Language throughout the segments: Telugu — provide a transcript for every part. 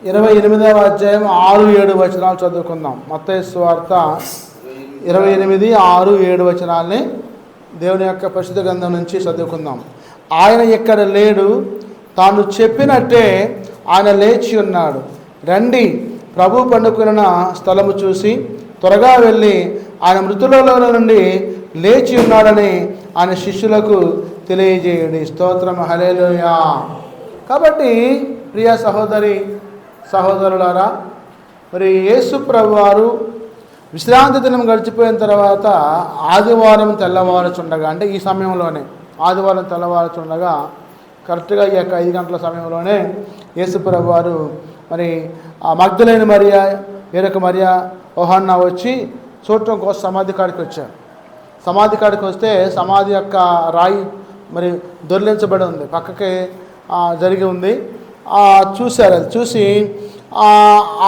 28వ అధ్యాయం 6-7 వచనాలు చదువుకుందాం. మత్తయి సువార్త 28, 6, 7 వచనాల్ని దేవుని యొక్క పరిశుద్ధ గ్రంథం నుంచి చదువుకుందాం. ఆయన ఇక్కడ లేడు, తాను చెప్పినట్టే ఆయన లేచి ఉన్నాడు. రండి, ప్రభు పండుకున్న స్థలము చూసి త్వరగా వెళ్ళి ఆయన మృతులలో నుండి లేచి ఉన్నాడని ఆయన శిష్యులకు తెలియజేయండి. స్తోత్రం, హల్లెలూయా. కాబట్టి ప్రియ సహోదరి సహోదరులారా, మరి యేసు ప్రభు వారు విశ్రాంతి దినం గడిచిపోయిన తర్వాత ఆదివారం తెల్లవారుచుండగా, అంటే ఈ సమయంలోనే ఆదివారం తెల్లవారుచుండగా కరెక్ట్గా ఈ యొక్క 5 గంటల సమయంలోనే యేసు ప్రభు వారు మరి ఆ మగ్దలేని మరియా, వేరొక మరియా, యోహన్నా వచ్చి చూడటం కోసం సమాధి కాడికి వచ్చారు. సమాధి కాడికి వస్తే సమాధి యొక్క రాయి మరి దొర్లించబడి ఉంది, పక్కకి జరిగి ఉంది. చూశారు. అది చూసి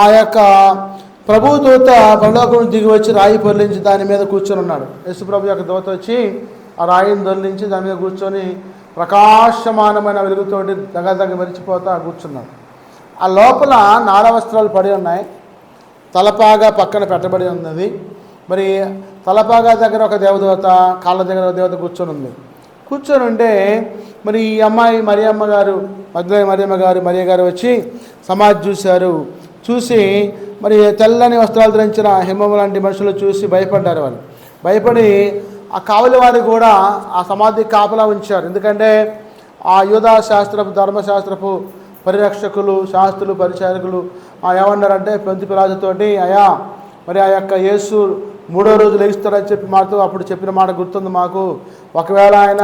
ఆ యొక్క ప్రభు దూత పరలోకం దిగి వచ్చి రాయి పొర్లించి దాని మీద కూర్చొని ఉన్నాడు. యేసు ప్రభు యొక్క దూత వచ్చి ఆ రాయిని దొర్లించి దాని మీద కూర్చొని ప్రకాశమానమైన వెలుగుతోటి దగ్గర మెరిచిపోతా కూర్చున్నాడు. ఆ లోపల నార వస్త్రాలు పడి ఉన్నాయి, తలపాగా పక్కన పెట్టబడి ఉన్నది. మరి తలపాగా దగ్గర ఒక దేవదూత, కాళ్ళ దగ్గర ఒక దేవత కూర్చొని ఉంది. కూర్చొని ఉంటే మరి ఈ అమ్మాయి మరియమ్మ గారు, మగ్దలేని మరియమ్మ గారు, మరియ గారు వచ్చి సమాధి చూశారు. చూసి మరి తెల్లని వస్త్రాలు ధరించిన హిమము లాంటి మనుషులు చూసి భయపడ్డారు. వాళ్ళు భయపడి ఆ కావలి వారిని కూడా ఆ సమాధి కాపలా ఉంచారు. ఎందుకంటే ఆ యూదా శాస్త్రపు, ధర్మశాస్త్రపు పరిరక్షకులు, శాస్త్రులు, పరిచారకులు ఏమన్నారంటే పొంతి పిలాతుతోటి, అయా మరి ఆ యొక్క యేసు 3వ రోజు లేస్తాడని చెప్పి మాతో అప్పుడు చెప్పిన మాట గుర్తుంది మాకు. ఒకవేళ ఆయన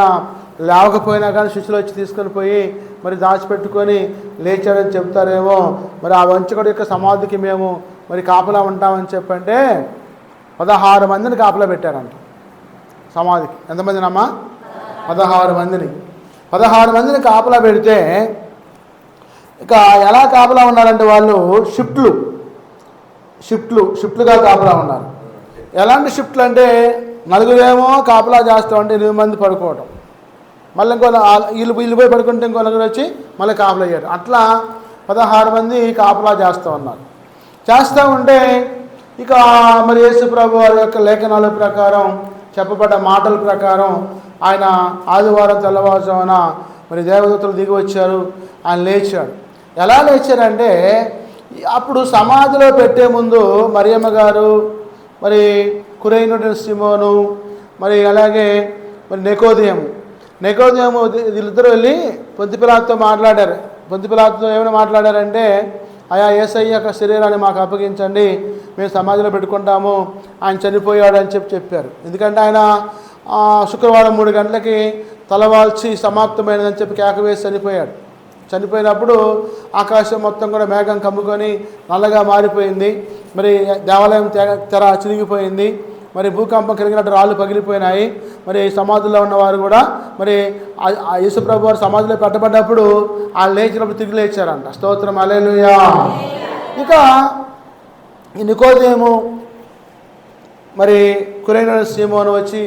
లేవకపోయినా కానీ శిష్యులు వచ్చి తీసుకొని పోయి మరి దాచిపెట్టుకొని లేచాడని చెప్తారేమో, మరి ఆ వంచకుడి యొక్క సమాధికి మేము మరి కాపలా ఉంటామని చెప్పంటే 16 మందిని కాపలా పెట్టారంట సమాధికి. ఎంతమందినమ్మా? 16 మందిని. 16 మందిని కాపలా పెడితే ఇక ఎలా కాపలా ఉన్నారంటే వాళ్ళు షిఫ్ట్లుగా కాపలా ఉన్నారు. ఎలాంటి షిఫ్ట్లు అంటే నలుగురేమో కాపలా చేస్తామంటే 8 మంది పడుకోవటం, మళ్ళీ ఇంకో వీళ్ళు పోయి పడుకుంటే ఇంకో నలుగురు వచ్చి మళ్ళీ కాపలా చేయడం, అట్లా 16 మంది కాపలా చేస్తూ ఉన్నారు. చేస్తూ ఉంటే ఇక మరి యేసు ప్రభు వారి యొక్క లేఖనాల ప్రకారం, చెప్పబడ్డ మాటల ప్రకారం ఆయన ఆదివారం తెల్లవారుజామున మరి దేవదూతలు దిగి వచ్చారు. ఆయన లేచాడు. ఎలా లేచారంటే అప్పుడు సమాధిలో పెట్టే ముందు మరియమ్మ గారు, మరి కురేనుడు సిమోను, మరి అలాగే మరి నికోదేము వీళ్ళిద్దరూ వెళ్ళి పొంతి పిలాతుతో మాట్లాడారు. పొంతి పిలాతుతో ఏమైనా మాట్లాడారంటే, అయా యేసయ్య యొక్క శరీరాన్ని మాకు అప్పగించండి, మేము సమాధిలో పెట్టుకుంటాము, ఆయన చనిపోయాడు అని చెప్పారు. ఎందుకంటే ఆయన శుక్రవారం 3 గంటలకి తలవాల్చి సమాప్తమైనదని చెప్పి కేక వేసి చనిపోయాడు. చనిపోయినప్పుడు ఆకాశం మొత్తం కూడా మేఘం కమ్ముకొని నల్లగా మారిపోయింది. మరి దేవాలయం తెర చిరిగిపోయింది. మరి భూకంపం కలిగినట్టు రాళ్ళు పగిలిపోయినాయి. మరి సమాధిలో ఉన్నవారు కూడా మరి యేసు ప్రభు వారు సమాధిలో పెట్టబడ్డప్పుడు వాళ్ళు లేచినప్పుడు తిరిగి లేచారంట. స్తోత్రం, హల్లెలూయా. ఇక ఈ నికోదేము మరి కురేనుడు సీమోను వచ్చి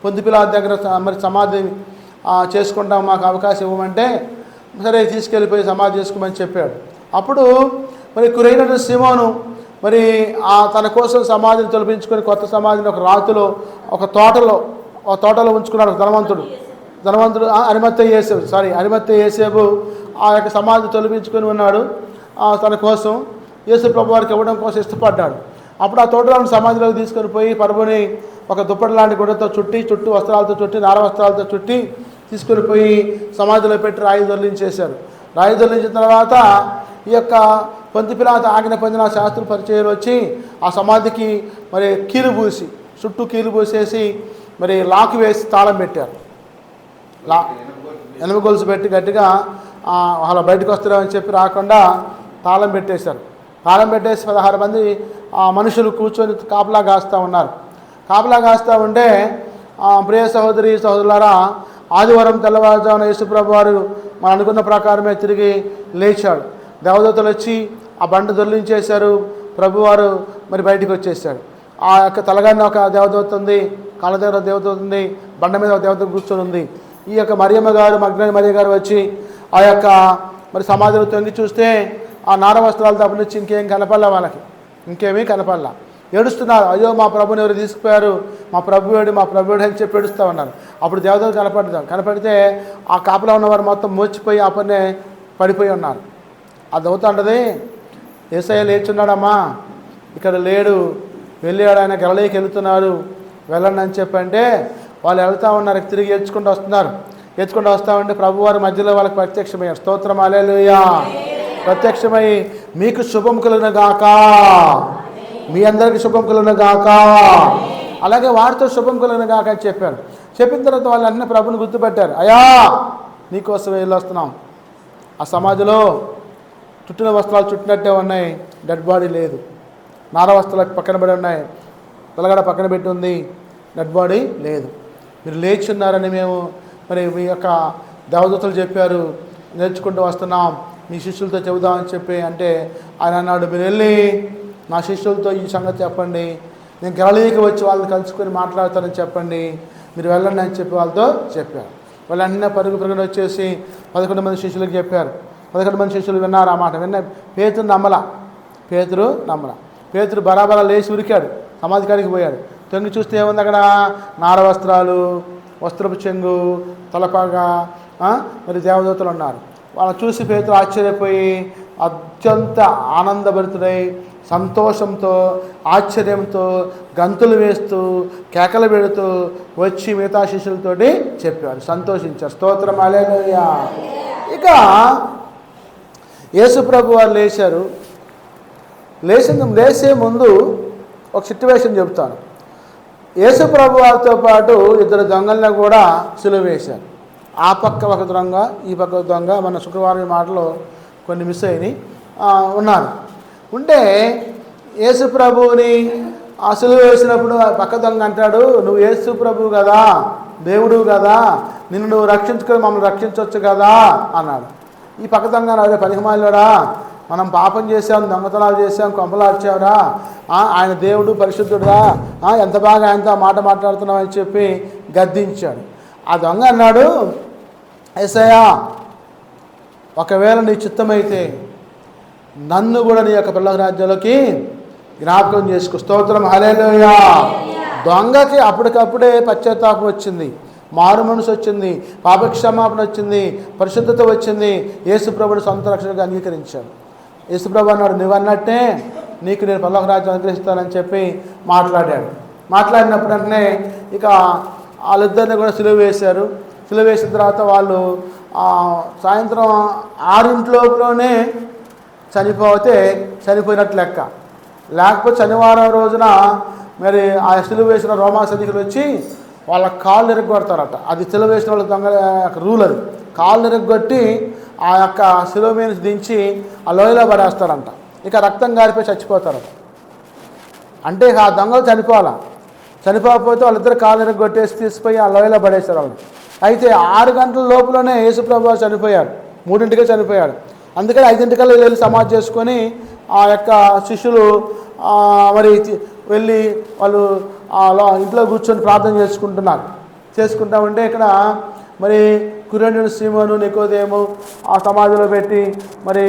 పొంతి పిలాతు దగ్గర మరి సమాధి చేసుకుంటాం, మాకు అవకాశం ఇవ్వమంటే సరే తీసుకెళ్ళిపోయి సమాధి చేసుకోమని చెప్పాడు. అప్పుడు మరి కురేనుడు సీమోను మరి తన కోసం సమాధిని తొలపించుకొని కొత్త సమాధిని ఒక రాతిలో ఒక తోటలో ఉంచుకున్నాడు. ధనవంతుడు అరిమత్తయి యేసేపు ఆ యొక్క సమాధి తొలపించుకొని ఉన్నాడు. తన కోసం యేసు ప్రభు వారికి ఇవ్వడం కోసం ఇష్టపడ్డాడు. అప్పుడు ఆ తోటలోని సమాధిలోకి తీసుకొని పోయి ప్రభుని ఒక దుప్పటి లాంటి గుడ్డతో చుట్టూ వస్త్రాలతో చుట్టి, నార వస్త్రాలతో చుట్టి తీసుకొని పోయి సమాధిలో పెట్టి రాయి దొర్లించేశారు. రాయి దొర్లించిన తర్వాత ఈ యొక్క పొంతి పిలాతు ఆజ్ఞ పొందిన శాస్త్ర పరిచయాలు వచ్చి ఆ సమాధికి మరి చుట్టూ కీలు పూసేసి మరి లాక్ వేసి తాళం పెట్టారు. ఎనమ గొలుసు పెట్టి గట్టిగా అలా బయటకు వస్తారని చెప్పి రాకుండా తాళం పెట్టేశారు. తాళం పెట్టేసి 16 మంది మనుషులు కూర్చొని కాపలా కాస్తూ ఉన్నారు. కాపలా కాస్తూ ఉంటే ప్రియ సహోదరి సహోదరులారా, ఆదివారం తెల్లవారుజామున యేసు ప్రభు వారు మనం అనుకున్న ప్రకారమే తిరిగి లేచాడు. దేవదూతలు వచ్చి ఆ బండ దొర్లించేశారు. ప్రభువారు మరి బయటికి వచ్చేసాడు. ఆ యొక్క తలగానే ఒక దేవదూత ఉంది, కాళ్ళ దగ్గర దేవదూత ఉంది, బండ మీద ఒక దేవదూత కూర్చొని ఉంది. ఈ యొక్క మరియమ్మ గారు, మగ్దలేని మరియ గారు వచ్చి ఆ యొక్క మరి సమాధిలో తొంగి చూస్తే ఆ నార వస్త్రాలు తప్పనిచ్చి ఇంకేం కనపడలే వాళ్ళకి, ఇంకేమీ కనపడలా. ఏడుస్తున్నారు, అయ్యో మా ప్రభుని ఎవరు తీసుకుపోయారు, మా ప్రభువుడు అని చెప్పి ఏడుస్తూ ఉన్నారు. అప్పుడు దేవతలు కనపడితే ఆ కాపలా ఉన్నవారు మొత్తం మోచిపోయి ఆ పన్నే పడిపోయి ఉన్నారు. ఆ దూత అంటది, యేసయ్య లేచున్నాడమ్మా, ఇక్కడ లేడు, వెళ్ళాడు, ఆయన గలిలయకి వెళుతున్నారు, వెళ్ళండి అని చెప్పంటే వాళ్ళు వెళ్తూ ఉన్నారు. తిరిగి ఏడ్చుకుంటూ వస్తూ ఉంటే ప్రభువారి మధ్యలో వాళ్ళకి ప్రత్యక్షమయ్యారు. స్తోత్రం హల్లెలూయా. ప్రత్యక్షమై మీకు శుభం కలుగును గాక, మీ అందరికీ శుభం కలుగును గాక, అలాగే వారితో శుభం కలుగును గాక అని చెప్పారు. చెప్పిన తర్వాత వాళ్ళు అన్నీ ప్రభుని గుర్తుపెట్టారు. అయ్యా నీకోసం వెళ్ళొస్తున్నాం. ఆ సమాధిలో చుట్టిన వస్త్రాలు చుట్టినట్టే ఉన్నాయి, డెడ్ బాడీ లేదు. నార వస్త్రాలు పక్కన పడి ఉన్నాయి, తలగడ పక్కన పెట్టి ఉంది, డెడ్ బాడీ లేదు. మీరు లేచి ఉన్నారని మేము మరి మీ యొక్క దేవదూతలు చెప్పారు, నేర్చుకుంటూ వస్తున్నాం, మీ శిష్యులతో చెబుదామని చెప్పి అంటే ఆయన అన్నాడు, మీరు వెళ్ళి నా శిష్యులతో ఈ సంగతి చెప్పండి, నేను గలిలయకి వచ్చి వాళ్ళని కలుసుకొని మాట్లాడతానని చెప్పండి, మీరు వెళ్ళండి అని చెప్పి వాళ్ళతో చెప్పారు. వాళ్ళు అన్నీ పరుగున వచ్చేసి 11 మంది శిష్యులకు చెప్పారు. 11 మంది శిష్యులు విన్నారు ఆ మాట. పేతురు నమ్మల. పేతురు బరాబరా లేచి ఉరికాడు, సమాధి కాడికి పోయాడు. తొంగి చూస్తే ఏముంది అక్కడ? నార వస్త్రాలు, వస్త్రపు చెంగు, తలపాగా, మరి దేవదూతలు ఉన్నారు. వాళ్ళని చూసి పేతురు ఆశ్చర్యపోయి అత్యంత ఆనందభరితుడై సంతోషంతో ఆశ్చర్యంతో గంతులు వేస్తూ కేకలు పెడుతూ వచ్చి మిగతా శిష్యులతోటి చెప్పారు, సంతోషించారు. స్తోత్రం హల్లెలూయా. ఇక యేసు ప్రభు వారు లేచారు. లేచే ముందు ఒక సిట్యువేషన్ చెబుతాను. యేసు ప్రభు వారితో పాటు 2 దొంగలను కూడా సిలువ వేశారు. ఆ పక్క ఒక దొంగ, ఈ పక్క ఒక దొంగ. మన శుక్రవారం మాటలో కొన్ని మిస్ అయినాయి ఉన్నారు. ఉంటే యేసు ప్రభువుని ఆ సిలువ వేసినప్పుడు పక్క దొంగ అంటాడు, నువ్వు యేసు ప్రభువు కదా, దేవుడు కదా, నిన్ను నువ్వు రక్షించుకొని మమ్మల్ని రక్షించవచ్చు కదా అన్నాడు. ఈ పక్క దొంగ అదే పనికిమాలినోడా, మనం పాపం చేసాం, దొంగతనాలు చేసాం, కొంపలార్చావురా, ఆయన దేవుడు పరిశుద్ధుడురా, ఎంత బాగా ఆయనతో మాట మాట్లాడుతున్నావు అని చెప్పి గద్దించాడు. ఆ దొంగ అన్నాడు, యేసయ్యా ఒకవేళ నీ చిత్తమైతే నన్ను కూడా నీ యొక్క పరలోక రాజ్యంలోకి జ్ఞాపకం చేసుకో. స్తోత్రం హల్లెలూయా. దొంగకి అప్పటికప్పుడే పశ్చాత్తాపం వచ్చింది, మారు మనసు వచ్చింది, పాపక్షమాపణ వచ్చింది, పరిశుద్ధత వచ్చింది. యేసుప్రభుని సొంత రక్షణగా అంగీకరించాడు. యేసుప్రభు అన్నాడు, నువ్వన్నట్టే నీకు నేను పరలోక రాజ్యం అనుగ్రహిస్తానని చెప్పి మాట్లాడినప్పుడు వెంటనే ఇక వాళ్ళిద్దరిని కూడా సిలువ వేశారు. సిలువ వేసిన తర్వాత వాళ్ళు సాయంత్రం 6 చనిపోయినట్టు లెక్క. లేకపోతే శనివారం రోజున మరి ఆ సిలువ వేసిన రోమా సైనికులు వచ్చి వాళ్ళ కాళ్ళు ఇరగొడతారట. అది సిలువ వేసిన వాళ్ళ దొంగ రూల్. అది కాళ్ళు ఇరగొట్టి ఆ యొక్క సిలువ మీద దించి ఆ లోయలో పడేస్తారంట. ఇక రక్తం గారిపోయి చచ్చిపోతారట. అంటే ఆ దొంగలు చనిపోకపోతే వాళ్ళిద్దరు కాళ్ళు ఇరగొట్టేసి తీసుకుపోయి ఆ లోయలో పడేస్తారు వాళ్ళు. అయితే 6 గంటల లోపలనే యేసుప్రభు చనిపోయాడు, 3ంటికే చనిపోయాడు. అందుకని 5ంటికల్లా వెళ్ళి సమాధి చేసుకొని ఆ యొక్క శిష్యులు మరి వెళ్ళి వాళ్ళు ఇంట్లో కూర్చొని ప్రార్థన చేసుకుంటా ఉంటే ఇక్కడ మరి కురేనుడు సీమోను నికోదేము ఆ సమాధిలో పెట్టి మరి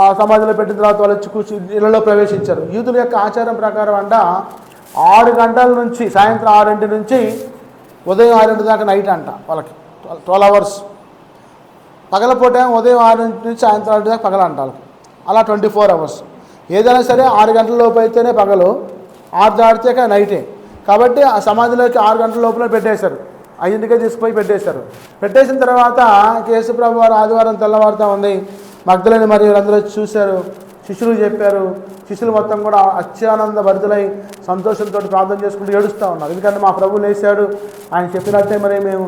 ఆ సమాధిలో పెట్టిన తర్వాత వాళ్ళు వచ్చి కూర్చుని ఇళ్లలో ప్రవేశించారు. యూదుల యొక్క ఆచారం ప్రకారం 6 గంటల నుంచి సాయంత్రం 6 నుంచి ఉదయం 6 దాకా నైట్ అంట వాళ్ళకి 12 hours. పగలపూట ఉదయం 6 నుంచి సాయంత్రం 6 దాకా పగల అంట వాళ్ళకి. అలా 24 hours. ఏదైనా సరే 6 గంటల లోపు అయితేనే పగలు, 6 దాటితే నైటే. కాబట్టి ఆ సమాధిలోకి 6 గంటల లోపల పెట్టేశారు, 5ంటికే తీసుకుపోయి పెట్టేసిన తర్వాత యేసుప్రభు వారు ఆదివారం తెల్లవారుతా ఉంది. మగ్దలేని మరి అందరూ చూశారు, శిష్యులు చెప్పారు. శిష్యులు మొత్తం కూడా అత్యానంద భరితులై సంతోషంతో ప్రార్థన చేసుకుంటూ ఏడుస్తూ ఉన్నారు. ఎందుకంటే మా ప్రభు లేచాడు, ఆయన చెప్పినట్టే మరి మేము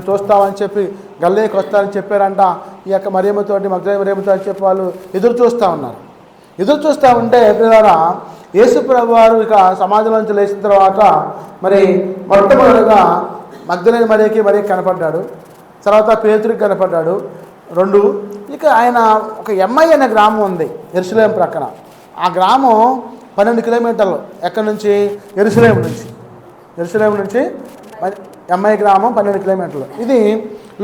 చూస్తామని చెప్పి గలిలయకి వస్తారని చెప్పారంట. ఈ యొక్క మరియమ్మతోటి మగ్దలేని మరియమ్మతో అని చెప్పి వాళ్ళు ఎదురు చూస్తూ ఉంటే పిల్లరా యేసు ప్రభు వారు ఇక సమాధిలోంచి లేచిన తర్వాత మరి మొట్టమొదటిగా మగ్దలేని మరియకి కనపడ్డాడు. తర్వాత పేతురికి కనపడ్డాడు 2. ఇక ఆయన ఒక ఎమ్ఐ అనే గ్రామం ఉంది యెరూషలేం ప్రక్కన. ఆ గ్రామం 12 కిలోమీటర్లు ఎక్కడి నుంచి? యెరూషలేం నుంచి ఎమ్ఐ గ్రామం 12 కిలోమీటర్లు. ఇది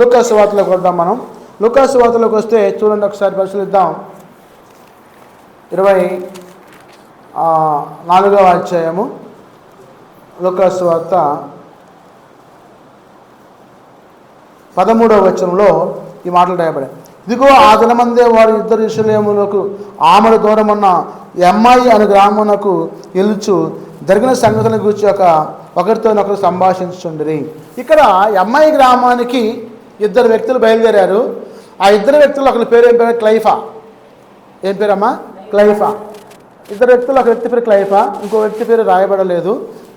లూకా సువార్తలోకి వద్దాం మనం. లూకా సువార్తలోకి వస్తే చూడండి, ఒకసారి పరిశీలిద్దాం. 24వ అధ్యాయము లూకా సువార్త 13వ వచనంలో ఈ మాటలు రాయబడాయి. ఇదిగో ఆ దినమందే వారు ఇద్దరు యెరూషలేమునకు ఆమడ దూరమున్న ఎమ్మాయి అను గ్రామమునకు వెలుచు జరిగిన సంగతులను గురించి ఒకరితోనొకరు సంభాషించుచుండిరి. ఇక్కడ ఎమ్మాయి గ్రామానికి ఇద్దరు వ్యక్తులు బయలుదేరారు. ఆ ఇద్దరు వ్యక్తులు ఒకరి పేరు ఏం పేరు? క్లైఫా. ఏం పేరమ్మా? క్లైఫా. ఇద్దరు వ్యక్తులు, ఒక వ్యక్తి పేరు క్లైఫా, ఇంకో వ్యక్తి పేరు రాయబడలేదు.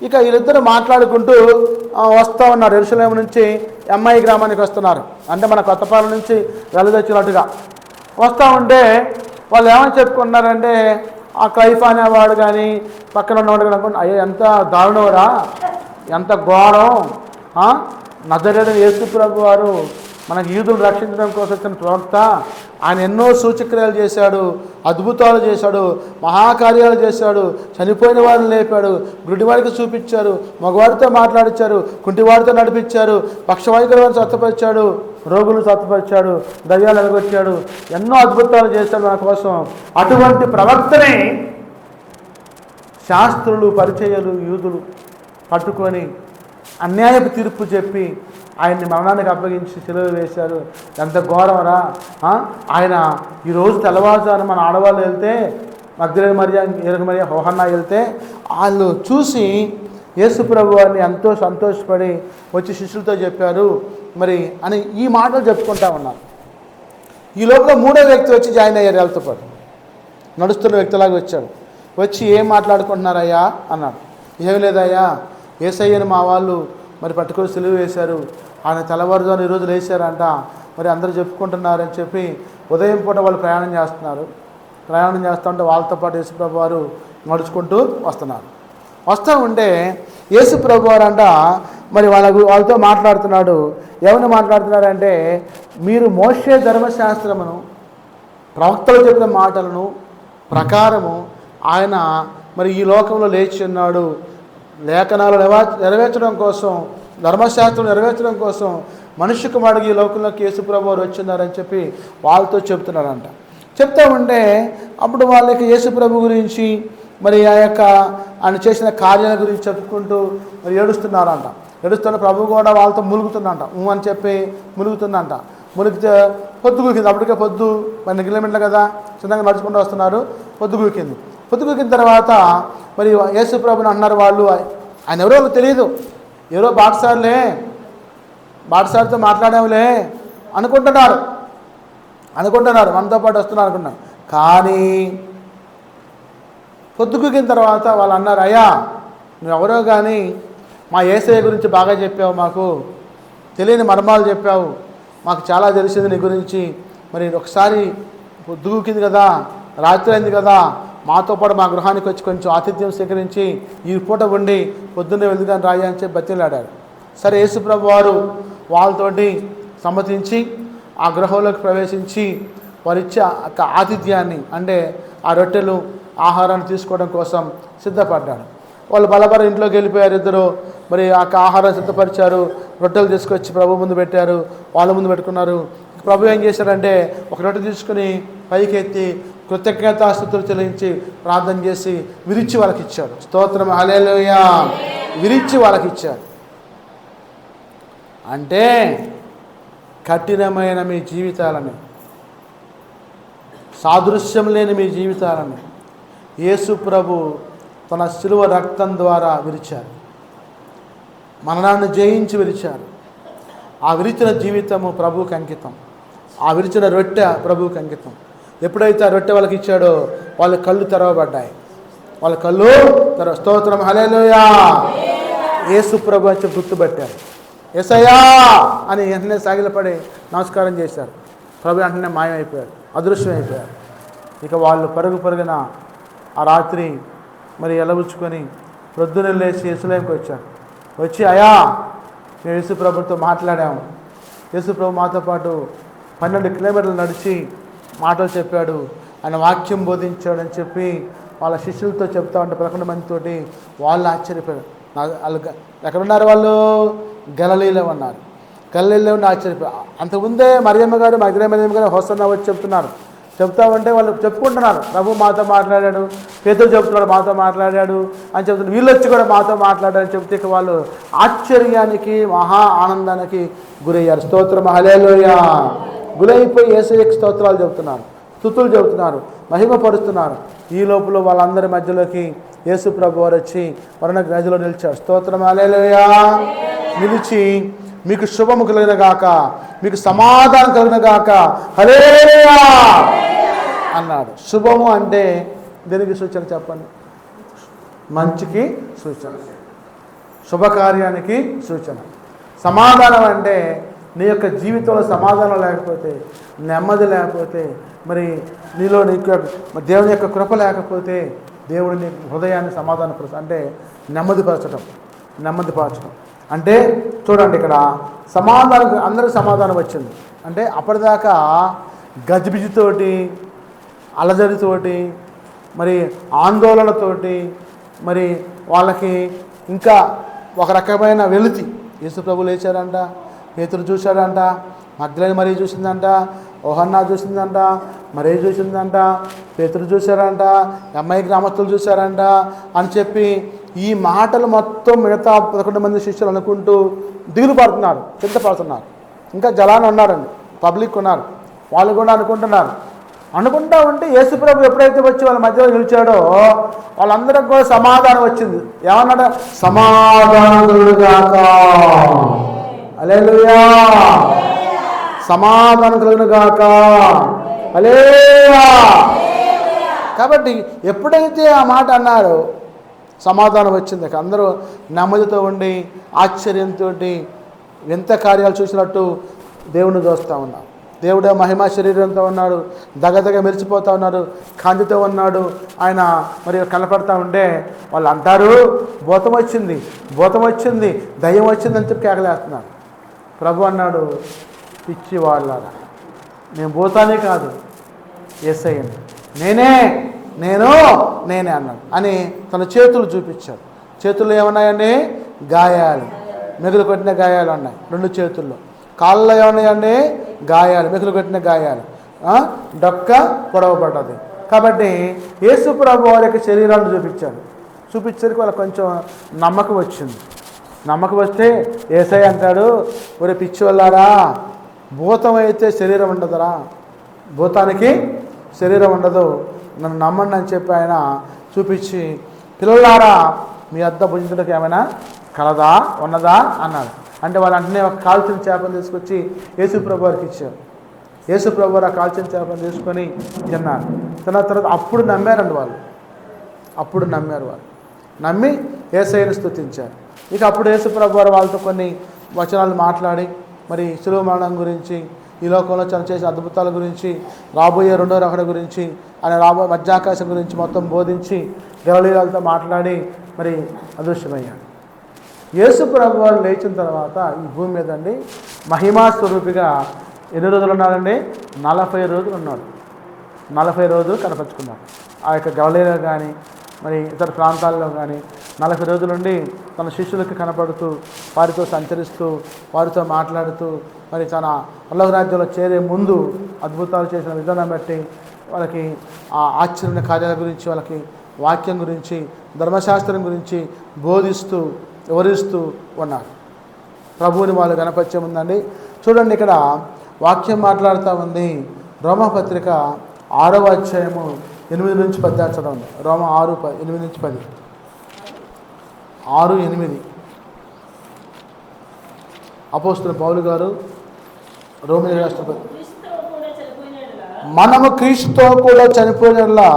ఇక వీళ్ళిద్దరు మాట్లాడుకుంటూ వస్తూ ఉన్నారు. యెరూషలేము నుంచి ఎమ్మాయి గ్రామానికి వస్తున్నారు. అంటే మన కొత్తపాలెం నుంచి వెళ్ళదొచ్చినట్టుగా వస్తూ ఉంటే వాళ్ళు ఏమని చెప్పుకున్నారంటే, ఆ క్లైఫా అనేవాడు కానీ పక్కన ఉన్నవాడు కానీ అనుకోండి, అయ్యో ఎంత దారుణంరా, ఎంత ఘోరం, నజరేయుడైన యేసు ప్రభు వారు మనకు యూదులను రక్షించడం కోసం వచ్చిన ప్రవక్త, ఆయన ఎన్నో సూచక్రియలు చేశాడు, అద్భుతాలు చేశాడు, మహాకార్యాలు చేశాడు, చనిపోయిన వారిని లేపాడు, గుడ్డివాడికి చూపించారు, మగవాడితో మాట్లాడించారు, కుంటివాడితో నడిపించారు, పక్షవాయుకుల వారిని స్వస్థపరిచాడు, రోగులు స్వస్థపరిచాడు, దయ్యాలు ఎలగొచ్చాడు, ఎన్నో అద్భుతాలు చేశాడు మన కోసం. అటువంటి ప్రవక్తని శాస్త్రులు, పరిచయులు, యూదులు పట్టుకొని అన్యాయపు తీర్పు చెప్పి ఆయన్ని మరణానికి అప్పగించి సిలువ వేశారు. ఎంత ఘోరమరా! ఆయన ఈరోజు తెల్లవారుజామున మన ఆడవాళ్ళు వెళ్తే, మగ్దలేనే మరియ, మరియ, హోహన్నా వెళ్తే వాళ్ళు చూసి యేసు ప్రభు వారిని ఎంతో సంతోషపడి వచ్చి శిష్యులతో చెప్పారు మరి అని ఈ మాటలు చెప్పుకుంటా ఉన్నారు. ఈ లోపల మూడో వ్యక్తి వచ్చి జాయిన్ అయ్యారు. వాళ్ళతో పాటు నడుస్తున్న వ్యక్తిలాగా వచ్చాడు. వచ్చి ఏం మాట్లాడుకుంటున్నారయ్యా అన్నాడు. ఏం లేదయ్యా, యేసయ్యను మా వాళ్ళు మరి పట్టుకొని సిలువ వేశారు, ఆయన తెల్లవారుజామున ఈరోజు లేచారంట, మరి అందరూ చెప్పుకుంటున్నారని చెప్పి ఉదయం పూట వాళ్ళు ప్రయాణం చేస్తున్నారు. ప్రయాణం చేస్తూ ఉంటే వాళ్ళతో పాటు యేసుప్రభు వారు నడుచుకుంటూ వస్తున్నారు. వస్తూ ఉంటే యేసుప్రభు వారు అంట మరి వాళ్ళతో మాట్లాడుతున్నాడు. ఏమని మాట్లాడుతున్నారంటే, మీరు మోషే ధర్మశాస్త్రమును ప్రవక్తలు చెప్పిన మాటలను ప్రకారము ఆయన మరి ఈ లోకంలో లేచి ఉన్నాడు, లేఖనాలు నెరవేర్చడం కోసం, ధర్మశాస్త్రం నెరవేర్చడం కోసం మనుష్య కుమారుడికి ఈ లోకంలోకి యేసుప్రభు వారు వచ్చిన్నారని చెప్పి వాళ్ళతో చెప్తున్నారంట. చెప్తా ఉంటే అప్పుడు వాళ్ళకి యేసుప్రభు గురించి మరి ఆయన చేసిన కార్యాల గురించి చెప్పుకుంటూ మరి ఏడుస్తున్నారంట. ఏడుస్తున్న ప్రభు కూడా వాళ్ళతో ములుగుతుందంట. అని చెప్పి ములుగుతుందంట. ములిగితే పొద్దుగూకింది. అప్పటికే పొద్దు 12 కిలోమీటర్లు కదా, చిన్నగా నడుచుకుంటూ వస్తున్నారు. పొద్దుగూకింది. పొద్దుగూకిన తర్వాత మరి యేసు ప్రభుని అన్నారు వాళ్ళు, ఆయన ఎవరో తెలియదు, ఎవరో బాటసారితో మాట్లాడాములే అనుకుంటున్నారు, మనతో పాటు వస్తున్నారు అనుకున్నారు. కానీ పొద్దుగూకిన తర్వాత వాళ్ళు అన్నారు, అయ్యా నువ్వెవరో కానీ మా యేసయ్య గురించి బాగా చెప్పావు, మాకు తెలియని మర్మాలు చెప్పావు, మాకు చాలా తెలిసింది నీ గురించి. మరి ఒకసారి పొద్దుగూకింది కదా, రాత్రి అయింది కదా, మాతో పాటు మా గృహానికి వచ్చి కొంచెం ఆతిథ్యం స్వీకరించి ఈ పూట ఉండి పొద్దున్నే వెళ్దాం రాయి అని చెప్పి బతిలాడారు. సరే, యేసుప్రభు వారు వాళ్ళతోటి సమ్మతించి ఆ గృహంలోకి ప్రవేశించి వారిచ్చే ఆతిథ్యాన్ని, అంటే ఆ రొట్టెలు, ఆహారాన్ని తీసుకోవడం కోసం సిద్ధపడ్డాడు. వాళ్ళు బలబర ఇంట్లోకి వెళ్ళిపోయారు ఇద్దరు. మరి ఆ ఆహారం సిద్ధపరిచారు, రొట్టెలు తీసుకొచ్చి ప్రభు ముందు పెట్టారు, వాళ్ళ ముందు పెట్టుకున్నారు. ప్రభు ఏం చేశారంటే, ఒక రొట్టె తీసుకుని పైకెత్తి కృతజ్ఞతాస్తుతులు చెల్లించి ప్రార్థన చేసి విరిచి వాళ్ళకి ఇచ్చాడు. స్తోత్రం, హల్లెలూయా. విరిచి వాళ్ళకి ఇచ్చాడు. అంటే కఠినమైన మీ జీవితాలని, సాదృశ్యం లేని మీ జీవితాలని యేసు ప్రభు తన శిలువ రక్తం ద్వారా విరిచారు. మరణాన్ని జయించి విరిచారు. ఆ విరిచిన జీవితము ప్రభువుకి అంకితం. ఆ విరిచిన రొట్టె ప్రభువుకి అంకితం. ఎప్పుడైతే ఆ రొట్టె వాళ్ళకి ఇచ్చాడో వాళ్ళ కళ్ళు తెరవబడ్డాయి. వాళ్ళ కళ్ళు స్తోత్రం, హల్లెలూయా. యేసు ప్రభు అని గుర్తుపట్టారు. యేసయ్యా అని వెంటనే సాగిలపడి నమస్కారం చేశారు. ప్రభు వెంటనే మాయమైపోయాడు, అదృశ్యమైపోయారు. ఇక వాళ్ళు పరుగున ఆ రాత్రి మరి ఎలబుచ్చుకొని ప్రొద్దున లేచి యేసులేంకి వచ్చారు. వచ్చి, అయ్యా మేము యేసు ప్రభుతో మాట్లాడాము, యేసు ప్రభు మాతో పాటు 12 కిలోమీటర్లు నడిచి మాటలు చెప్పాడు, ఆయన వాక్యం బోధించాడు అని చెప్పి వాళ్ళ శిష్యులతో చెప్తా ఉంటే 11 మందితోటి వాళ్ళు ఆశ్చర్యపోయారు. వాళ్ళు ఎక్కడున్నారు? వాళ్ళు గలిలీలో ఉన్నారు. గలిలయలో ఉండి ఆశ్చర్యపోయి, అంతకుముందే మరియమ్మ గారు హోసన్నా వచ్చి చెప్తామంటే వాళ్ళు చెప్పుకుంటున్నారు, ప్రభు మాతో మాట్లాడాడు, పేతురు చెప్తున్నాడు మాతో మాట్లాడాడు అని చెప్తున్నారు, వీళ్ళు వచ్చి కూడా మాతో మాట్లాడారని చెప్తే వాళ్ళు ఆశ్చర్యానికి మహా ఆనందానికి గురయ్యారు. స్తోత్రం హల్లెలూయా. గురైపోయి యేసయ్యకి స్తోత్రాలు చెబుతున్నారు, స్తుతులు చెబుతున్నారు, మహిమపరుస్తున్నారు. ఈ లోపల వాళ్ళందరి మధ్యలోకి యేసు ప్రభు వారు వచ్చి వరణ గదిలో నిలిచారు. స్తోత్రం హల్లెలూయా. నిలిచి మీకు శుభము కలిగిన గాక, మీకు సమాధానం కలిగిన గాక, హల్లెలూయా అన్నాడు. శుభము అంటే దేనికి సూచన చెప్పండి? మంచికి సూచన, శుభకార్యానికి సూచన. సమాధానం అంటే నీ యొక్క జీవితంలో సమాధానం లేకపోతే, నెమ్మది లేకపోతే, మరి నీలో నీకు దేవుని యొక్క కృప లేకపోతే దేవుడు నీ హృదయాన్ని సమాధానపరచ అంటే నెమ్మదిపరచడం అంటే చూడండి, ఇక్కడ సమాధానం అందరికి సమాధానం వచ్చింది. అంటే అప్పటిదాకా గజిబిజితోటి, అలజడితోటి, మరి ఆందోళనతోటి, మరి వాళ్ళకి ఇంకా ఒక రకమైన వెలితి. యేసు ప్రభు లేచారంట, పేతురు చూశాడంట, మగ్దలేనే మరియ చూసిందంట, యోహన్నా చూసిందంట, మరే చూసిందంట, పేతురు చూశారంట, అమ్మాయి గ్రామస్తులు చూశారంట అని చెప్పి ఈ మాటలు మొత్తం మిగతా 11 మంది శిష్యులు అనుకుంటూ దిగులు పడుతున్నారు, చింతపడుతున్నారు. ఇంకా జలాన్ని ఉన్నారండి, పబ్లిక్ ఉన్నారు, వాళ్ళు కూడా అనుకుంటా ఉంటే యేసు ప్రభు ఎప్పుడైతే వచ్చి వాళ్ళ మధ్యలో నిలిచాడో వాళ్ళందరికి కూడా సమాధానం వచ్చింది. ఏమన్నాడు? సమాధానముగాక, హల్లెలూయా, సమాధానం కలుగును గాక, హల్లెలూయా. కాబట్టి ఎప్పుడైతే ఆ మాట అన్నారో సమాధానం వచ్చింది. అందరూ నెమ్మదితో ఉండి ఆశ్చర్యంతో వింత కార్యాలు చూసినట్టు దేవుని చూస్తూ ఉన్నారు. దేవుడే మహిమా శరీరంతో ఉన్నాడు, దగదగ మెరిచిపోతూ ఉన్నాడు, కాంతితో ఉన్నాడు ఆయన. మరి కనపడతా ఉంటే వాళ్ళు అంటారు, భూతం వచ్చింది, దయ్యం వచ్చింది అని చెప్పి కేకలేస్తున్నారు. ప్రభు అన్నాడు, పిచ్చి వాళ్ళారా, నేను భూతానే కాదు, యేసయ్యను, నేనే అన్నాడు అని తన చేతులు చూపించాడు. చేతుల్లో ఏమన్నాయండి? గాయాలు, మిగులు కొట్టిన గాయాలు ఉన్నాయి 2 చేతుల్లో. కాళ్ళలో ఏమన్నాయండి? గాయాలు, మిగులు కొట్టిన గాయాలు, డొక్క పొడవబడ్డది. కాబట్టి యేసు ప్రభు వారి యొక్క శరీరాన్ని చూపించేందుకు వాళ్ళకి కొంచెం నమ్మకం వచ్చింది. నమ్మకం వస్తే యేసయ్య అంటాడు, ఒరే పిచ్చి వాళ్ళారా, భూతం అయితే శరీరం ఉండదురా, భూతానికి శరీరం ఉండదు, నన్ను నమ్మండి అని చెప్పి ఆయన చూపించి, పిల్లలారా మీ వద్ద భుజించడానికి ఏమైనా ఉన్నదా అన్నాడు. అంటే వాళ్ళు అంటనే ఒక కాల్చిన చేపను తీసుకొచ్చి యేసు ప్రభు వారికి ఇచ్చారు. యేసు ప్రభు వారు ఆ కాల్చిన చేపను తీసుకొని తిన్నారు. తిన్న తర్వాత అప్పుడు నమ్మారండి వాళ్ళు. నమ్మి యేసయ్యను స్తుతించారు. ఇక అప్పుడు యేసు ప్రభు వారు వాళ్ళతో కొన్ని వచనాలు మాట్లాడి, మరి శిలువ మరణం గురించి, ఈ లోకంలో చేసే అద్భుతాల గురించి, రాబోయే 2వ రాకడ గురించి, ఆయన రాబోయే మధ్యాకాశం గురించి మొత్తం బోధించి గలిలయలతో మాట్లాడి మరి అదృశ్యమయ్యాడు. యేసు ప్రభు వారు లేచిన తర్వాత ఈ భూమి మీద అండి మహిమా స్వరూపిగా ఎన్ని రోజులు ఉన్నాడండి? 40 రోజులు ఉన్నాడు. 40 రోజులు కనపరుచుకున్నాడు. ఆ యొక్క గలిలయలో కానీ మరి ఇతర ప్రాంతాల్లో కానీ 40 రోజులుండి తన శిష్యులకి కనపడుతూ, వారితో సంచరిస్తూ, వారితో మాట్లాడుతూ, మరి తన పరలోక రాజ్యంలో చేరే ముందు అద్భుతాలు చేసిన విధానం బట్టి వాళ్ళకి ఆ ఆశ్చర్య కార్యాల గురించి, వాళ్ళకి వాక్యం గురించి, ధర్మశాస్త్రం గురించి బోధిస్తూ వివరిస్తూ ఉన్నారు. ప్రభువుని వాళ్ళు గణపరిచయం ఉందండి. చూడండి, ఇక్కడ వాక్యం మాట్లాడుతూ ఉంది. రోమపత్రిక 6వ అధ్యాయము 8 నుంచి 10 చదవండి. రోమ 6:8 నుంచి 10. 6:8 అపోస్తలుడు పౌలు గారు రోమీయులకు రాసిన మనము క్రీస్తుతో కూడా చనిపోయినలా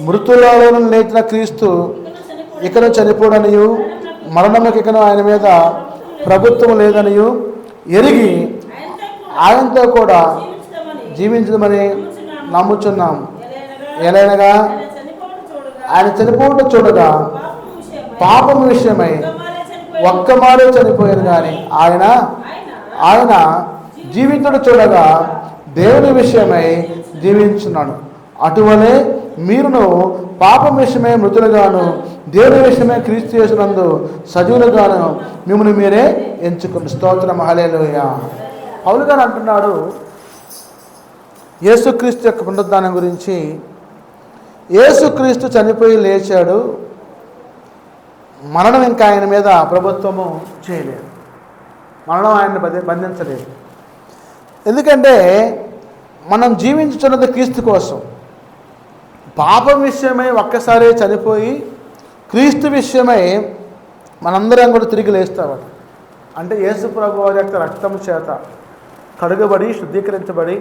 మృతులలో లేచిన క్రీస్తు ఇకను చనిపోడనియు, మరణములకు ఇకను ఆయన మీద ప్రభుత్వం లేదనియు ఎరిగి ఆయనతో కూడా జీవించదమని నమ్ముచున్నాము. ఎలైనగా ఆయన చనిపోవడం చూడగా పాపం విషయమై ఒక్కమారే చనిపోయారు, కానీ ఆయన జీవితుడు చూడగా దేవుని విషయమై జీవించున్నాడు. అటువలే మీరును పాపం విషయమే మృతులుగాను దేవుని విషయమే క్రీస్తు యేసునందు సజీవులుగాను మిమ్మల్ని మీరే ఎంచుకుని. స్తోత్రం, హల్లెలూయా. పౌలు గారు అంటున్నాడు యేసుక్రీస్తు యొక్క పునరుద్ధానం గురించి. యేసుక్రీస్తు చనిపోయి లేచాడు, మరణం ఇంకా ఆయన మీద ప్రభుత్వము చేయలేదు, మరణం ఆయన్ని బంధించలేదు. ఎందుకంటే మనం జీవించుతున్నది క్రీస్తు కోసం. పాపం విషయమై ఒక్కసారి చనిపోయి క్రీస్తు విషయమై మనందరం కూడా తిరిగి లేస్తామట. అంటే యేసు ప్రభు వారి యొక్క రక్తము చేత కడుగబడి శుద్ధీకరించబడి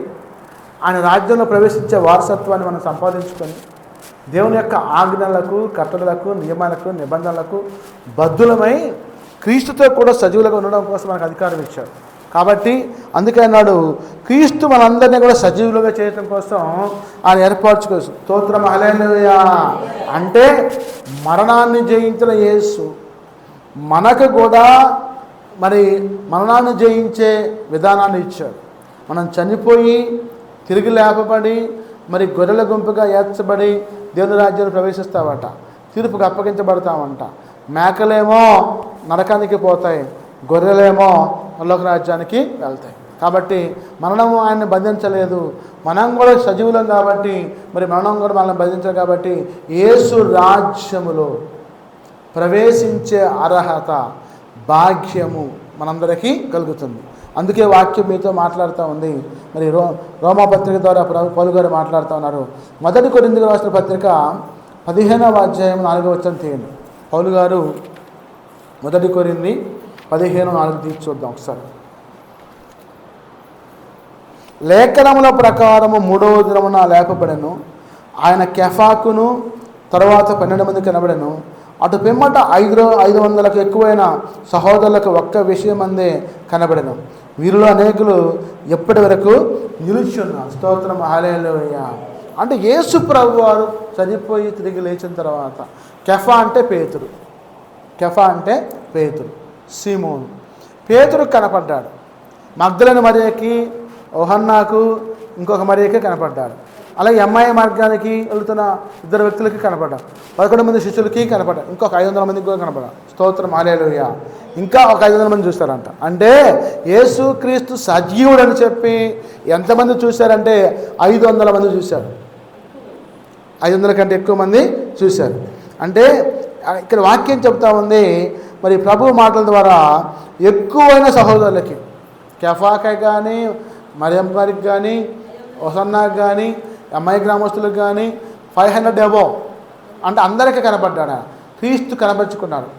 ఆయన రాజ్యంలో ప్రవేశించే వారసత్వాన్ని మనం సంపాదించుకొని దేవుని యొక్క ఆజ్ఞలకు, కట్టడలకు, నియమాలకు, నిబంధనలకు బద్ధులమై క్రీస్తుతో కూడా సజీవులుగా ఉండడం కోసం మనకు అధికారం ఇచ్చాడు. కాబట్టి అందుకే అన్నాడు, క్రీస్తు మనందరినీ కూడా సజీవులుగా చేయడం కోసం ఆయన ఏర్పరచుకోవచ్చు. స్తోత్రం, హల్లెలూయా. అంటే మరణాన్ని జయించిన యేసు మనకు కూడా మరి మరణాన్ని జయించే విధానాన్ని ఇచ్చాడు. మనం చనిపోయి తిరిగి లేపబడి మరి గొర్రెల గుంపుగా ఏర్చబడి దేవుని రాజ్యాన్ని ప్రవేశిస్తామట, తీర్పుకు అప్పగించబడతామంట. మేకలేమో నరకానికి పోతాయి, గొర్రెలేమో పరలోక రాజ్యానికి వెళ్తాయి. కాబట్టి మరణము ఆయన్ని బంధించలేదు, మనం కూడా సజీవులం కాబట్టి మరి మరణం కూడా మనల్ని బంధించాలి. కాబట్టి యేసు రాజ్యములో ప్రవేశించే అర్హత, భాగ్యము మనందరికీ కలుగుతుంది. అందుకే వాక్యం మీతో మాట్లాడుతూ ఉంది. మరి రోమాపత్రిక ద్వారా పౌలు గారు మాట్లాడుతూ ఉన్నారు. 1 కొరింథీయులకు రాసిన పత్రిక 15వ అధ్యాయం 4వ వచనం తీయండి. పౌలు గారు 1 కొరింథీ 15:4 తీసి చూద్దాం ఒకసారి. లేఖనముల ప్రకారము 3వ దినమున లేపబడెను, ఆయన కెఫాకును తర్వాత 12 మంది కనబడెను. అటు పిమ్మట 500కు ఎక్కువైన సహోదరులకు ఒక్క విషయమందే కనబడెను. వీరిలో అనేకులు ఎప్పటి వరకు నిలుచున్నారు. స్తోత్రం, హల్లెలూయా. అంటే యేసు ప్రభు వారు చనిపోయి తిరిగి లేచిన తర్వాత కెఫా అంటే పేతురు, కెఫా అంటే పేతురు, సీమోను. పేతురు కనపడ్డాడు, మగ్దలేని మరియకి, యోహన్నాకు, ఇంకొక మరియకి కనపడ్డాడు. అలాగే అమ్మాయి మార్గానికి వెళుతున్న 2 వ్యక్తులకి కనపడ్డాడు, 11 మంది శిష్యులకి కనపడ్డాడు, ఇంకొక 500 మందికి కూడా కనపడ్డాడు. స్తోత్రం, హల్లెలూయా. ఇంకా ఒక 500 మంది చూశారంట. అంటే యేసు క్రీస్తు సజీవుడు అని చెప్పి ఎంతమంది చూశారంటే 500 మంది చూశారు. 500 కంటే ఎక్కువ మంది చూశారు. అంటే ఇక్కడ వాక్యం చెప్తా ఉంది, మరి ప్రభు మాటల ద్వారా ఎక్కువైన సహోదరులకి, కెఫాకి కానీ, మరియం గారికి కానీ, ఓసన్నాకి కానీ, అమ్మాయి గ్రామస్తులకు కానీ 500 అబోవ్ అంటే అందరికీ కనపడ్డాడు. క్రీస్తు కనపరుచుకున్నాడు.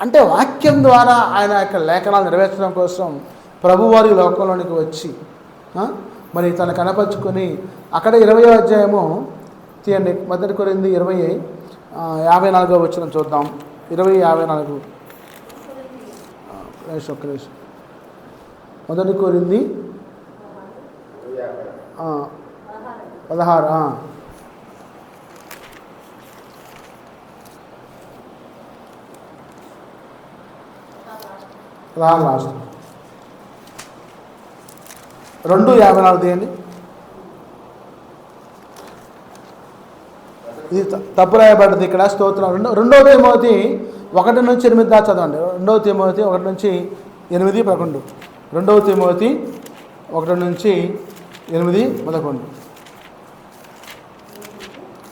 అంటే వాక్యం ద్వారా ఆయన యొక్క లేఖనాలు నెరవేర్చడం కోసం ప్రభువారి లోకంలోనికి వచ్చి మరి తను కనపరుచుకొని అక్కడ 20వ అధ్యాయము తీయండి. 1 కొరింథీ 20:54 వచనం చూద్దాం. 20:54 ఒక్క నిమిషం. 1 కొరింథీ 16 లాస్ట్ 2:54 తీయండి. ఇది తప్పు రాయబడ్డది ఇక్కడ. స్తోత్రం. 2వ తిమోతి 1-8 దాకా చదవండి. 2వ తిమోతి 1-8, 11. 2వ తిమోతి 1-8, 11.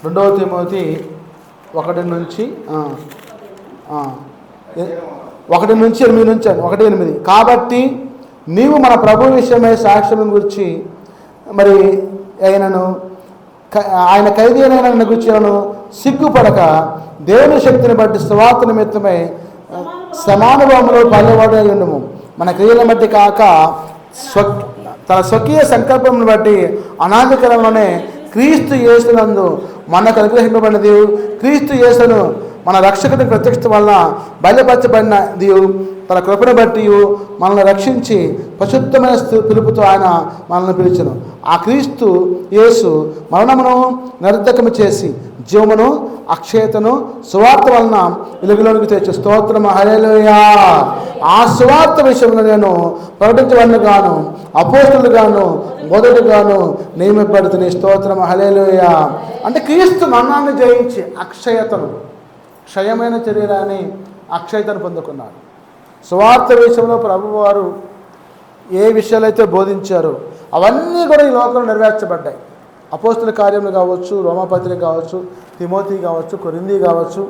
2వ తిమోతి 1-8 కాబట్టి నీవు మన ప్రభు విషయమై సాక్ష్యం గురించి మరి ఆయన ఖైదీ అయిన గుర్చిను సిగ్గుపడక దేవుని శక్తిని బట్టి సువార్త నిమిత్తమై సమానుభవంలో పల్లెవాడు ఉండము. మన క్రియలను బట్టి కాక తన స్వకీయ సంకల్పంను బట్టి అనాది కాలంలోనే క్రీస్తు యేసునందు మనకు అనుగ్రహింపబడినది, క్రీస్తు యేసును మన రక్షకుని ప్రత్యక్షత వలన బయలుపరచబడిన దీవు తన కృపను బట్టి మనల్ని రక్షించి పరిశుద్ధమైన పిలుపుతో ఆయన మనల్ని పిలిచెను. ఆ క్రీస్తు యేసు మరణమును నిరర్ధకము చేసి జీవమును అక్షయతను సువార్త వలన వెలుగులోనికి తెచ్చు. స్తోత్రం హల్లెలూయా. ఆ సువార్త విషయంలో నేను ప్రకటించవలను గాను అపోస్తులుగాను మొదటిగాను నియమింపబడుతుంది. స్తోత్రం హల్లెలూయా. అంటే క్రీస్తు మరణాన్ని జయించి అక్షయతను, క్షయమైన శరీరాన్ని అక్షయతను పొందుకున్నారు. సువార్త విషయంలో ప్రభువారు ఏ విషయాలైతే బోధించారో అవన్నీ కూడా ఈ లోకంలో నెరవేర్చబడ్డాయి. అపోస్తుల కార్యములు కావచ్చు, రోమాపత్రిక కావచ్చు, తిమోతి కావచ్చు, కొరింథీ కావచ్చు,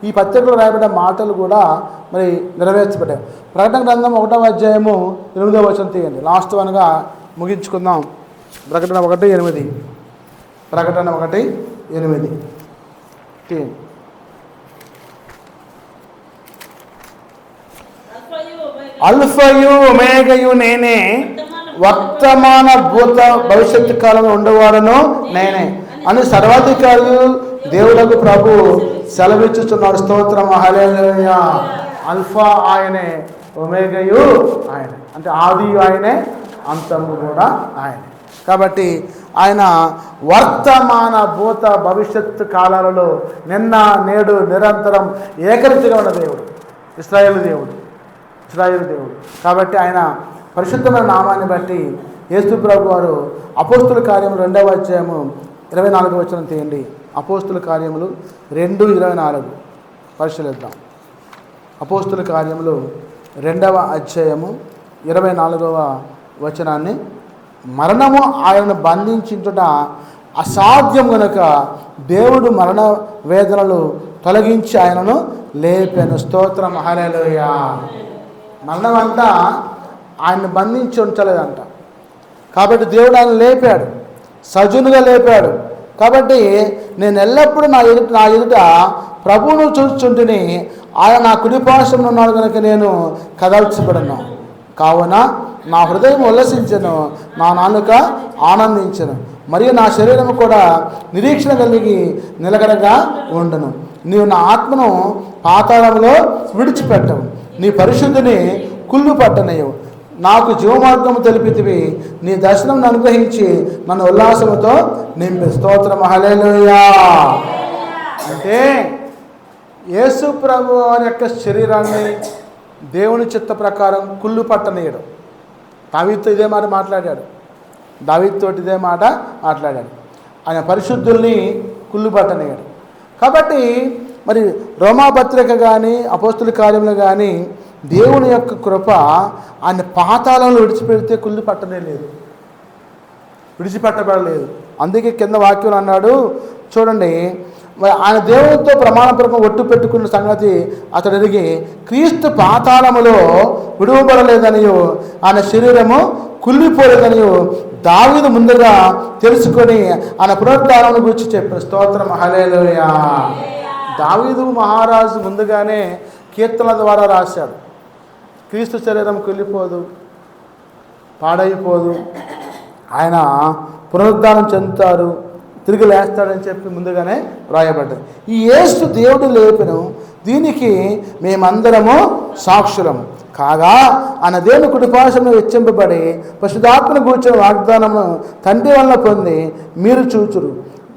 ఈ పత్రికలో రాయబడ్డ మాటలు కూడా మరి నెరవేర్చబడ్డాయి. ప్రకటన గ్రంథం 1వ అధ్యాయము 8వ వచనం తీయండి. లాస్ట్ వన్గా ముగించుకుందాం. ప్రకటన 1:8. ప్రకటన 1:8 తీయండి. అల్ఫయు ఒమేగయు నేనే, వర్తమాన భూత భవిష్యత్తు కాలంలో ఉండేవాడను నేనే అని సర్వాధికారి దేవుడకు ప్రభు సెలవిచ్చుచున్నాడు. స్తోత్రం హల్లెలూయా. అల్ఫా ఆయనే, ఒమేగయు ఆయనే. అంటే ఆది ఆయనే, అంతము కూడా ఆయనే. కాబట్టి ఆయన వర్తమాన భూత భవిష్యత్తు కాలాలలో నిన్న నేడు నిరంతరం ఏకరీతిగా ఉన్న దేవుడు, ఇశ్రాయేలు దేవుడు. కాబట్టి ఆయన పరిశుద్ధమైన నామాన్ని బట్టి యేసు ప్రభు వారు అపోస్తుల కార్యములు 2వ అధ్యాయము 24వ వచనం తీయండి. అపోస్తుల కార్యములు 2:24 పరిశీలిద్దాం. అపోస్తుల కార్యములు 2వ అధ్యాయము 24వ వచనాన్ని, మరణము ఆయనను బంధించుట అసాధ్యం గనుక దేవుడు మరణ వేదనలు తొలగించి ఆయనను లేపెను. స్తోత్రం హల్లెలూయా. మరణం అంతా ఆయన్ని బంధించి ఉంచలేదంట. కాబట్టి దేవుడు ఆయన లేపాడు, సజునుగా లేపాడు. కాబట్టి నేను ఎల్లప్పుడూ నా ఎదుట ప్రభువును చూచుచుంటిని, ఆయన నా కుడిపార్శ్వమున ఉన్నాడు కనుక నేను కదల్చబడను. కావున నా హృదయం ఉల్లసించను, నా నాలుక ఆనందించను, మరియు నా శరీరం కూడా నిరీక్షణ కలిగి నిలకడగా ఉండును. నీవు నా ఆత్మను పాతాళంలో విడిచిపెట్టవు, నీ పరిశుద్ధిని కుళ్ళు పట్టనయ్యవు. నాకు జీవమార్గము తెలిపితివి, నీ దర్శనం అనుగ్రహించి నన్ను ఉల్లాసముతో నింపి. స్తోత్రం హల్లెలూయా. అంటే యేసు ప్రభు వారి యొక్క శరీరాన్ని దేవుని చిత్త ప్రకారం కుళ్ళు పట్టనీయడం. దావీదుతో ఇదే మాట మాట్లాడాడు. ఆయన పరిశుద్ధుల్ని కుళ్ళు పట్టనీయడు. కాబట్టి మరి రోమాపత్రిక కానీ అపోస్తుల కార్యములు కానీ దేవుని యొక్క కృప ఆయన పాతాళంలో విడిచిపెట్టబడలేదు. అందుకే కింద వాక్యం అన్నాడు చూడండి, ఆయన దేవునితో ప్రమాణపూర్వకం ఒట్టు పెట్టుకున్న సంగతి అతడు ఎరిగి క్రీస్తు పాతాళములో విడువబడలేదనియు ఆయన శరీరము కుళ్ళిపోలేదనియు దావీదు ముందుగా తెలుసుకొని ఆయన పునరుద్ధానం గురించి చెప్పిన. స్తోత్రం హల్లెలూయా. దావీదు మహారాజు ముందుగానే కీర్తనల ద్వారా రాశాడు, క్రీస్తు శరీరం కుళ్ళిపోదు, పాడైపోదు, ఆయన పునరుద్ధానం చెందుతారు, తిరిగి లేస్తాడని చెప్పి ముందుగానే వ్రాయబడ్డది. ఈ యేసు దేవుడు లేపెను, దీనికి మేమందరము సాక్షులము కాగా ఆయన దేవుని కుడిపార్శ్వమున హెచ్చింపబడి పరిశుద్ధాత్మను కూర్చున్న వాగ్దానమును తండ్రి వలన పొంది మీరు చూచురు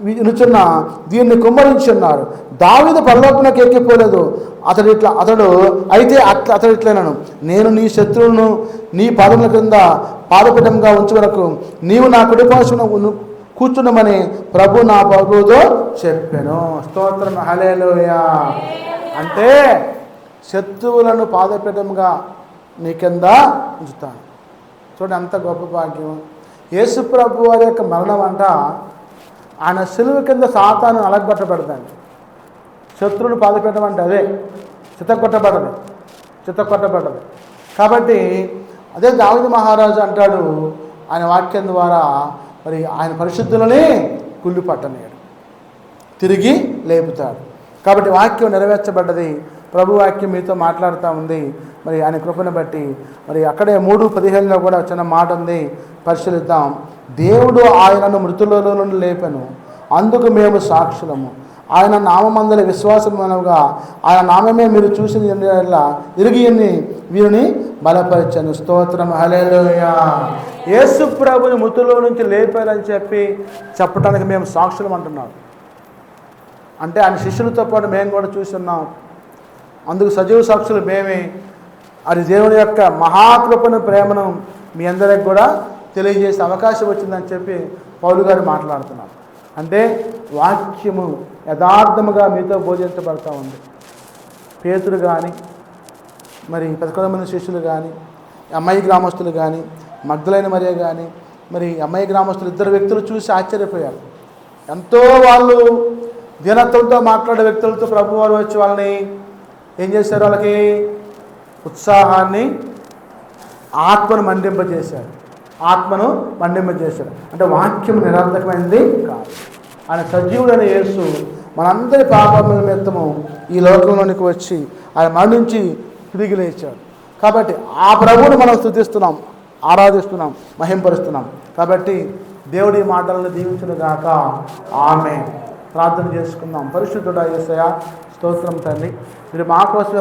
వినుచున్న దీన్ని కుమ్మరించున్నారు. దావీదు పరలోకమునకు ఎక్కిపోలేదు, అతడు ఇట్లనను, నేను నీ శత్రువును నీ పాదముల క్రింద పాదపీఠంగా ఉంచు వరకు నీవు నా కుడిపార్శ్వమున కూర్చున్నామని ప్రభు నా ప్రభుతో చెప్పాను. స్తోత్రం హల్లెలూయా. అంటే శత్రువులను పాదపీఠంగా నీ కింద ఉంచుతాను. చూడండి ఎంత గొప్ప భాగ్యం. యేసు ప్రభు వారి యొక్క మరణం అంట ఆయన సిలువ కింద సాతాను అలగొట్టబడతాడు. శత్రువుని పాదపీఠం అంటే అదే చిత్తకొట్టబడదు. కాబట్టి అదే దావీదు మహారాజు అంటాడు ఆయన వాక్యం ద్వారా, మరి ఆయన పరిశుద్ధులని కుళ్ళు పట్టనీయడు, తిరిగి లేపుతాడు. కాబట్టి వాక్యం నెరవేర్చబడ్డది. ప్రభు వాక్యం మీతో మాట్లాడుతూ ఉంది. మరి ఆయన కృపను బట్టి మరి అక్కడే 3:15 కూడా చిన్న మాట ఉంది, పరిశీలిద్దాం. దేవుడు ఆయనను మృతులలో నుండి లేపెను, అందుకు మేము సాక్షులము. ఆయన నామందల విశ్వాసముగా ఆయన నామమే మీరు చూసిన ఇరిగి వీరిని బలపరిచను. స్తోత్రం హల్లెలూయా. యేసు ప్రభుని మృతుల్లో నుంచి లేపారని చెప్పడానికి మేము సాక్షులం అంటున్నాడు. అంటే ఆయన శిష్యులతో పాటు మేము కూడా చూస్తున్నాం. అందుకు సజీవ సాక్షులు మేమే. అది దేవుని యొక్క మహాకృపను, ప్రేమను మీ అందరికి కూడా తెలియజేసే అవకాశం వచ్చిందని చెప్పి పౌలు గారు మాట్లాడుతున్నారు. అంటే వాక్యము యథార్థముగా మీతో బోధించబడతా ఉంది. పేతురు కానీ, మరి 11 మంది శిష్యులు కానీ, అమ్మాయి గ్రామస్తులు కానీ, మగ్దలైన మరియ కానీ, మరి అమ్మాయి గ్రామస్తులు 2 వ్యక్తులు చూసి ఆశ్చర్యపోయారు. ఎంతో వాళ్ళు దీనత్వంతో మాట్లాడే వ్యక్తులతో ప్రభు వారు వచ్చి వాళ్ళని ఏం చేశారు? వాళ్ళకి ఉత్సాహాన్ని, ఆత్మను మండింపజేశారు. అంటే వాక్యం నిరర్థకమైనది కాదు. ఆయన సజీవుడైన యేసు మనందరి పాపముల నిమిత్తము ఈ లోకంలోనికి వచ్చి ఆయన మరణించి తిరిగి లేచాడు. కాబట్టి ఆ ప్రభువును మనం స్తుతిస్తున్నాం, ఆరాధిస్తున్నాం, మహింపరుస్తున్నాం. కాబట్టి దేవుడి మాటలను దీవించును గాక. ఆమేన్. ప్రార్థన చేసుకుందాం. పరిశుద్ధుడా యేసయ్యా, స్తోత్రం తండ్రి. మీరు మా కోసం